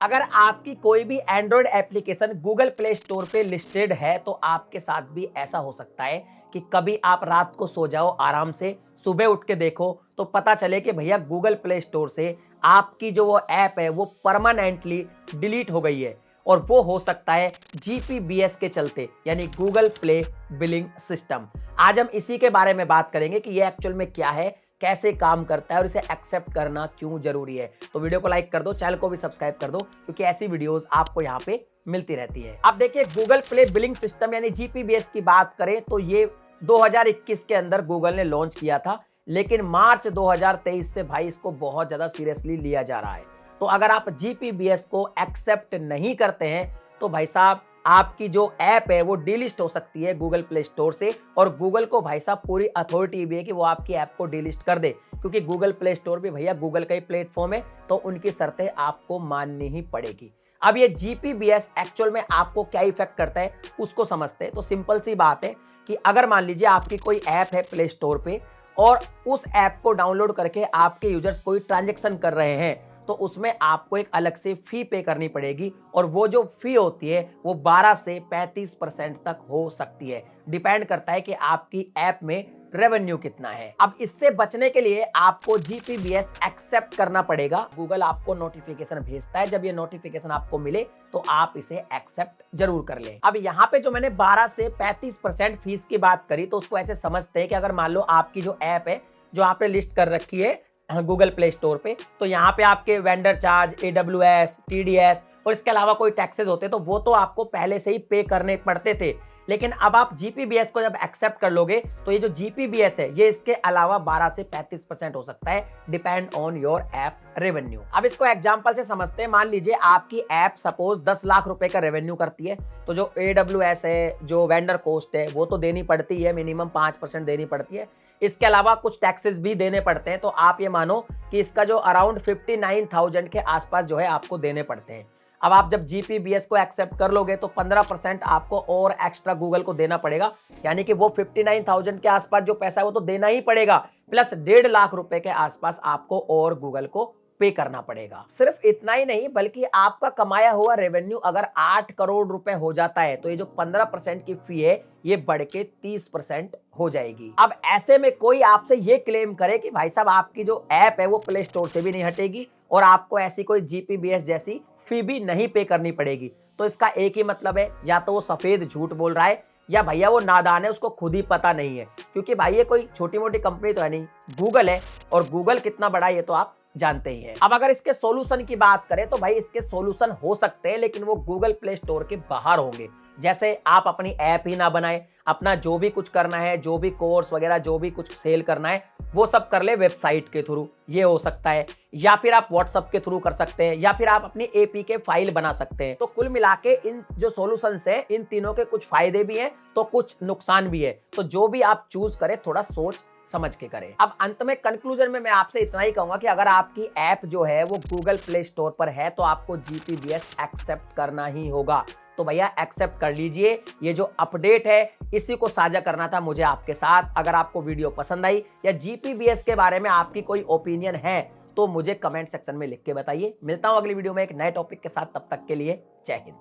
अगर आपकी कोई भी Android application Google play store पे लिस्टेड है तो आपके साथ भी ऐसा हो सकता है कि कभी आप रात को सो जाओ आराम से, सुबह उठ के देखो तो पता चले कि भैया गूगल प्ले स्टोर से आपकी जो वो ऐप है वो परमानेंटली डिलीट हो गई है। और वो हो सकता है जीपीबीएस के चलते, यानी गूगल प्ले बिलिंग सिस्टम। आज हम इसी के बारे में बात करेंगे कि ये एक्चुअल में क्या है, कैसे काम करता है और इसे एक्सेप्ट करना क्यों जरूरी है। तो वीडियो को लाइक कर दो, चैनल को भी सब्सक्राइब कर दो, क्योंकि ऐसी वीडियोस आपको यहाँ पे मिलती रहती है। अब देखिए, गूगल प्ले बिलिंग सिस्टम यानी जीपीबीएस की बात करें तो ये 2021 के अंदर गूगल ने लॉन्च किया था, लेकिन मार्च 2023 से भाई इसको बहुत ज्यादा सीरियसली लिया जा रहा है। तो अगर आप जीपीबीएस को एक्सेप्ट नहीं करते हैं तो भाई साहब आपकी जो ऐप है वो डिलिस्ट हो सकती है गूगल प्ले स्टोर से, और गूगल को भाई साहब पूरी अथॉरिटी भी है कि वो आपकी ऐप को डिलिस्ट कर दे, क्योंकि गूगल प्ले स्टोर भी भैया गूगल का ही प्लेटफॉर्म है, तो उनकी शर्तें आपको माननी ही पड़ेगी। अब ये जीपीबीएस एक्चुअल में आपको क्या इफेक्ट करता है उसको समझते हैं। तो सिंपल सी बात है कि अगर मान लीजिए आपकी कोई ऐप है प्ले स्टोर पे और उस ऐप को डाउनलोड करके आपके यूजर्स कोई ट्रांजेक्शन कर रहे हैं, तो उसमें आपको एक अलग से फी पे करनी पड़ेगी, और वो जो फी होती है वो 12 से 35% तक हो सकती है। डिपेंड करता है कि आपकी ऐप में रेवेन्यू कितना है। अब इससे बचने के लिए आपको जीपीबीएस एक्सेप्ट करना पड़ेगा। गूगल आपको नोटिफिकेशन भेजता है, जब ये नोटिफिकेशन आपको मिले तो आप इसे एक्सेप्ट जरूर कर लें। अब यहाँ पे जो मैंने 12 से 35% फीस की बात करी, तो उसको ऐसे समझते हैं कि अगर मान लो आपकी जो ऐप है जो आपने लिस्ट कर रखी है गूगल प्ले स्टोर पे, तो यहाँ पे आपके वेंडर चार्ज, AWS, TDS और इसके अलावा कोई टैक्सेस होते तो वो तो आपको पहले से ही पे करने पड़ते थे। लेकिन अब आप जीपीबीएस को जब एक्सेप्ट कर लोगे तो ये जो जीपीबीएस है ये इसके अलावा 12 से 35% हो सकता है, depend on your app revenue. अब इसको एग्जांपल से समझते हैं। मान लीजिए आपकी ऐप सपोज 10 लाख रुपए का रेवेन्यू करती है, तो जो AWS है, जो वेंडर कॉस्ट है, वो तो देनी पड़ती है, मिनिमम 5% देनी पड़ती है। इसके अलावा कुछ टैक्सेस भी देने पड़ते हैं, तो आप ये मानो कि इसका जो अराउंड 59,000 के आसपास जो है आपको देने पड़ते हैं। अब आप जब जीपीबीएस को एक्सेप्ट कर लोगे तो 15% आपको और एक्स्ट्रा गूगल को देना पड़ेगा, यानी कि वो 59,000 के आसपास जो पैसा है वो तो देना ही पड़ेगा, प्लस 1.5 लाख रुपए के आसपास आपको और गूगल को पे करना पड़ेगा। सिर्फ इतना ही नहीं, बल्कि आपका कमाया हुआ रेवेन्यू अगर 8 करोड़ रुपए हो जाता है तो ये जो 15% की फी है ये बढ़ के 30% हो जाएगी। अब ऐसे में कोई आपसे ये क्लेम करे कि भाई साहब आपकी जो ऐप है वो प्ले स्टोर से भी नहीं हटेगी और आपको ऐसी कोई जीपीबीएस जैसी फी भी नहीं पे करनी पड़ेगी, तो इसका एक ही मतलब है, या तो वो सफेद झूठ बोल रहा है या भैया वो नादान है, उसको खुद ही पता नहीं है। क्योंकि भाई ये कोई छोटी मोटी कंपनी तो है नहीं, गूगल है, और गूगल कितना बड़ा है ये तो आप जानते ही हैं। अब अगर इसके सॉल्यूशन की बात करें तो भाई इसके सॉल्यूशन हो सकते हैं, लेकिन वो गूगल प्ले स्टोर के बाहर होंगे। जैसे आप अपनी ऐप ही ना बनाएं, अपना जो भी कुछ करना है, जो भी कोर्स वगैरह जो भी कुछ सेल करना है वो सब कर ले वेबसाइट के थ्रू, ये हो सकता है, या फिर आप व्हाट्सएप के थ्रू कर सकते हैं, या फिर आप अपनी APK फाइल बना सकते हैं। तो कुल मिला के इन जो सॉल्यूशंस है इन तीनों के कुछ फायदे भी हैं तो कुछ नुकसान भी है। तो जो भी आप चूज करें थोड़ा सोच समझ के करें। अब अंत में कंक्लूजन में मैं आपसे इतना ही कहूंगा कि अगर आपकी ऐप जो है वो गूगल प्ले स्टोर पर है तो आपको जीपीबीएस एक्सेप्ट करना ही होगा। तो भैया एक्सेप्ट कर लीजिए। ये जो अपडेट है इसी को साझा करना था मुझे आपके साथ। अगर आपको वीडियो पसंद आई या जीपीबीएस के बारे में आपकी कोई ओपिनियन है तो मुझे कमेंट सेक्शन में लिख के बताइए। मिलता हूं अगली वीडियो में एक नए टॉपिक के साथ, तब तक के लिए जय हिंद।